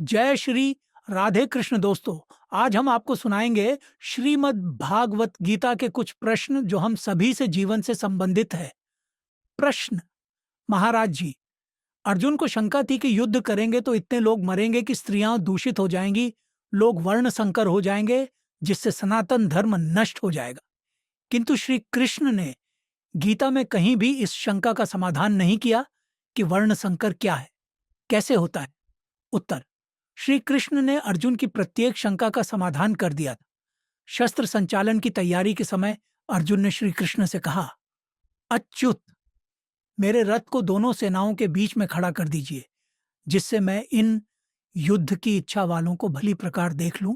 जय श्री राधे कृष्ण दोस्तों। आज हम आपको सुनाएंगे श्रीमद् भागवत गीता के कुछ प्रश्न जो हम सभी से जीवन से संबंधित है। प्रश्न। महाराज जी, अर्जुन को शंका थी कि युद्ध करेंगे तो इतने लोग मरेंगे कि स्त्रियां दूषित हो जाएंगी, लोग वर्ण संकर हो जाएंगे, जिससे सनातन धर्म नष्ट हो जाएगा। किंतु श्री कृष्ण ने गीता में कहीं भी इस शंका का समाधान नहीं किया कि वर्ण संकर क्या है, कैसे होता है। उत्तर। श्री कृष्ण ने अर्जुन की प्रत्येक शंका का समाधान कर दिया था। शस्त्र संचालन की तैयारी के समय अर्जुन ने श्री कृष्ण से कहा, अच्युत, मेरे रथ को दोनों सेनाओं के बीच में खड़ा कर दीजिए, जिससे मैं इन युद्ध की इच्छा वालों को भली प्रकार देख लूं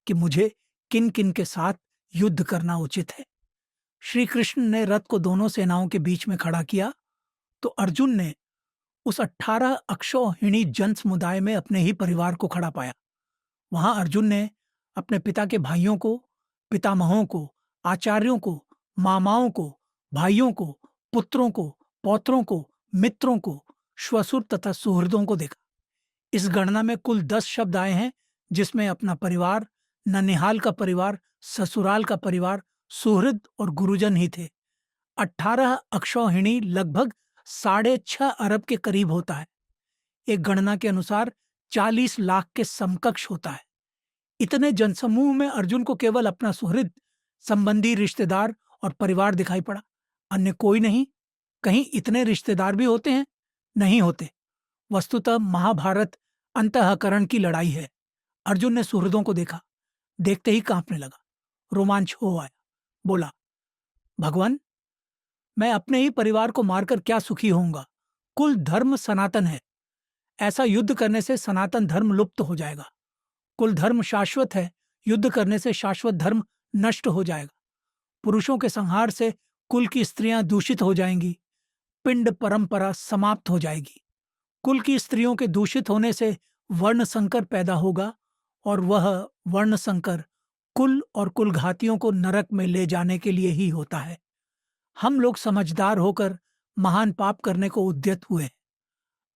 कि मुझे किन किन के साथ युद्ध करना उचित है। श्री कृष्ण ने रथ को दोनों सेनाओं के बीच में खड़ा किया तो अर्जुन ने उस 18 अक्षौहिणी जन समुदाय में अपने ही परिवार को खड़ा पाया। वहां अर्जुन ने अपने पिता के भाइयों को, पितामहों को, आचार्यों को, मामाओं को, भाइयों को, पुत्रों को, पौत्रों को, मित्रों को, श्वशुर तथा सुहृदों को देखा। इस गणना में कुल 10 शब्द आए हैं, जिसमें अपना परिवार, ननिहाल का परिवार, ससुराल का परिवार, सुहृद और गुरुजन ही थे। 18 अक्षौहिणी लगभग 6.5 अरब के करीब होता है। एक गणना के अनुसार 40 लाख के समकक्ष होता है। इतने जनसमूह में अर्जुन को केवल अपना सुहृद, संबंधी, रिश्तेदार और परिवार दिखाई पड़ा, अन्य कोई नहीं। कहीं इतने रिश्तेदार भी होते हैं? नहीं होते। वस्तुतः महाभारत अंतःकरण की लड़ाई है। अर्जुन ने सुहृदों को देखा, देखते ही कांपने लगा, रोमांच हो आया। बोला, भगवान, मैं अपने ही परिवार को मारकर क्या सुखी होऊंगा। कुल धर्म सनातन है, ऐसा युद्ध करने से सनातन धर्म लुप्त हो जाएगा। कुल धर्म शाश्वत है, युद्ध करने से शाश्वत धर्म नष्ट हो जाएगा। पुरुषों के संहार से कुल की स्त्रियां दूषित हो जाएंगी, पिंड परंपरा समाप्त हो जाएगी। कुल की स्त्रियों के दूषित होने से वर्ण संकर पैदा होगा और वह वर्ण संकर कुल और कुलघातियों को नरक में ले जाने के लिए ही होता है। हम लोग समझदार होकर महान पाप करने को उद्यत हुए।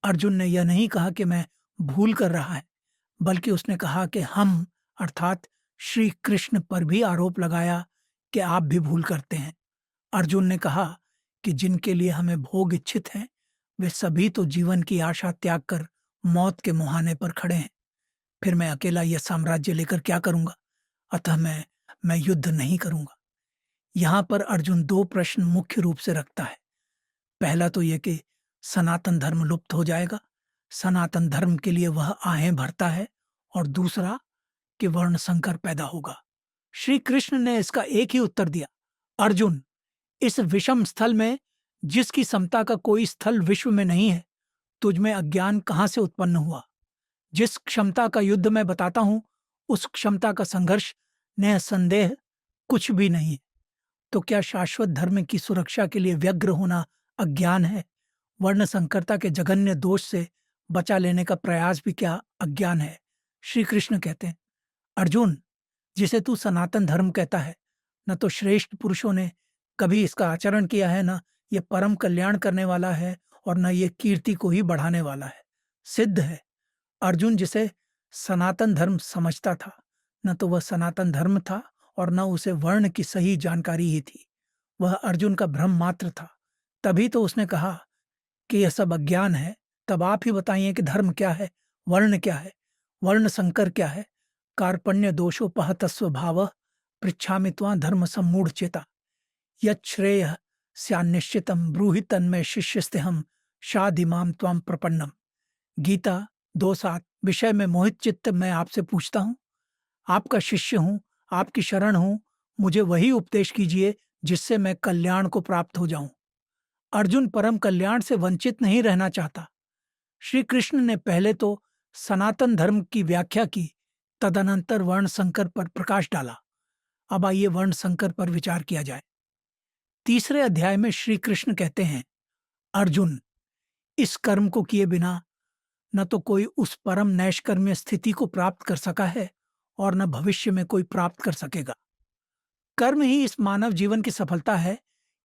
अर्जुन ने यह नहीं कहा कि मैं भूल कर रहा है, बल्कि उसने कहा कि हम अर्थात श्री कृष्ण पर भी आरोप लगाया कि आप भी भूल करते हैं। अर्जुन ने कहा कि जिनके लिए हमें भोग इच्छित हैं, वे सभी तो जीवन की आशा त्याग कर मौत के मुहाने पर खड़े हैं। फिर मैं अकेला यह साम्राज्य लेकर क्या करूंगा? अतः मैं युद्ध नहीं करूंगा। यहां पर अर्जुन 2 प्रश्न मुख्य रूप से रखता है। पहला तो यह कि सनातन धर्म लुप्त हो जाएगा, सनातन धर्म के लिए वह आहें भरता है, और दूसरा कि वर्ण संकर पैदा होगा। श्री कृष्ण ने इसका एक ही उत्तर दिया, अर्जुन, इस विषम स्थल में, जिसकी समता का कोई स्थल विश्व में नहीं है, तुझ में अज्ञान कहां से उत्पन्न हुआ? जिस क्षमता का युद्ध मैं बताता हूं, उस क्षमता का संघर्ष निसंदेह कुछ भी नहीं है। तो क्या शाश्वत धर्म की सुरक्षा के लिए व्यग्र होना अज्ञान है? वर्ण संकरता के जघन्य दोष से बचा लेने का प्रयास भी क्या अज्ञान है? श्री कृष्ण कहते हैं, अर्जुन, जिसे तू सनातन धर्म कहता है, न तो श्रेष्ठ पुरुषों ने कभी इसका आचरण किया है, न यह परम कल्याण करने वाला है, और न यह कीर्ति को ही बढ़ाने वाला है। सिद्ध है, अर्जुन जिसे सनातन धर्म समझता था, न तो वह सनातन धर्म था और न उसे वर्ण की सही जानकारी ही थी। वह अर्जुन का भ्रम मात्र था। तभी तो उसने कहा कि यह सब अज्ञान है। तब आप ही बताइए कि धर्म क्या है, वर्ण क्या है, वर्ण संकर क्या है? कार्पण्य दोषोपहतस्व भावः पृच्छामि त्वां धर्म सम्मूढ़ चेता यच्छ्रेय स्यान्निश्चितं ब्रूहि तन्मय शिष्यस्तेहं शाधिमां त्वां प्रपन्नम। गीता 2:7। विषय में मोहित चित्त मैं आपसे पूछता हूँ, आपका शिष्य हूँ, आपकी शरण हूँ, मुझे वही उपदेश कीजिए जिससे मैं कल्याण को प्राप्त हो जाऊं। अर्जुन परम कल्याण से वंचित नहीं रहना चाहता। श्री कृष्ण ने पहले तो सनातन धर्म की व्याख्या की, तदनंतर वर्ण संकर पर प्रकाश डाला। अब आइए वर्ण संकर पर विचार किया जाए। तीसरे अध्याय में श्री कृष्ण कहते हैं, अर्जुन, इस कर्म को किए बिना न तो कोई उस परम नैष्कर्म्य स्थिति को प्राप्त कर सका है और न भविष्य में कोई प्राप्त कर सकेगा। कर्म ही इस मानव जीवन की सफलता है,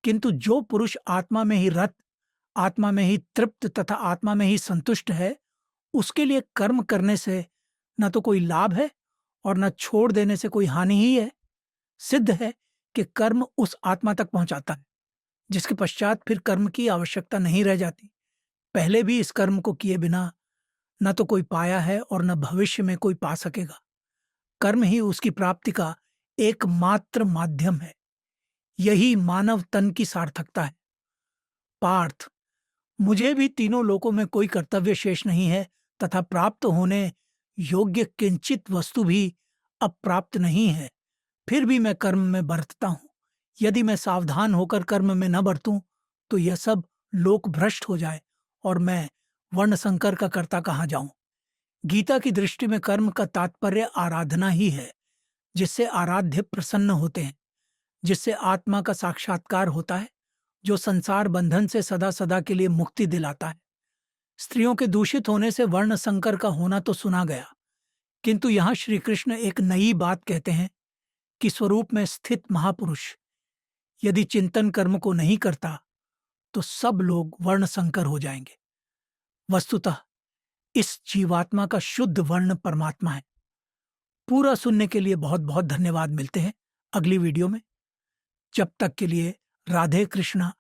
किंतु जो पुरुष आत्मा में ही रत, आत्मा में ही तृप्त तथा आत्मा में ही संतुष्ट है, उसके लिए कर्म करने से न तो कोई लाभ है और न छोड़ देने से कोई हानि ही है। सिद्ध है कि कर्म उस आत्मा तक पहुंचाता है जिसके पश्चात फिर कर्म की आवश्यकता नहीं रह जाती। पहले भी इस कर्म को किए बिना न तो कोई पाया है और न भविष्य में कोई पा सकेगा। कर्म ही उसकी प्राप्ति का एकमात्र माध्यम है। यही मानव तन की सार्थकता है। पार्थ, मुझे भी तीनों लोकों में कोई कर्तव्य शेष नहीं है तथा प्राप्त होने योग्य किंचित वस्तु भी अब प्राप्त नहीं है। फिर भी मैं कर्म में बरतता हूं। यदि मैं सावधान होकर कर्म में न बरतूं तो यह सब लोक भ्रष्ट हो जाए और मैं वर्ण संकर का कर्ता कहाँ जाऊं। गीता की दृष्टि में कर्म का तात्पर्य आराधना ही है, जिससे आराध्य प्रसन्न होते हैं, जिससे आत्मा का साक्षात्कार होता है, जो संसार बंधन से सदा सदा के लिए मुक्ति दिलाता है। स्त्रियों के दूषित होने से वर्ण संकर का होना तो सुना गया, किंतु यहाँ श्री कृष्ण एक नई बात कहते हैं कि स्वरूप में स्थित महापुरुष यदि चिंतन कर्म को नहीं करता तो सब लोग वर्ण संकर हो जाएंगे। वस्तुतः इस जीवात्मा का शुद्ध वर्ण परमात्मा है। पूरा सुनने के लिए बहुत बहुत धन्यवाद। मिलते हैं अगली वीडियो में। जब तक के लिए राधे कृष्णा।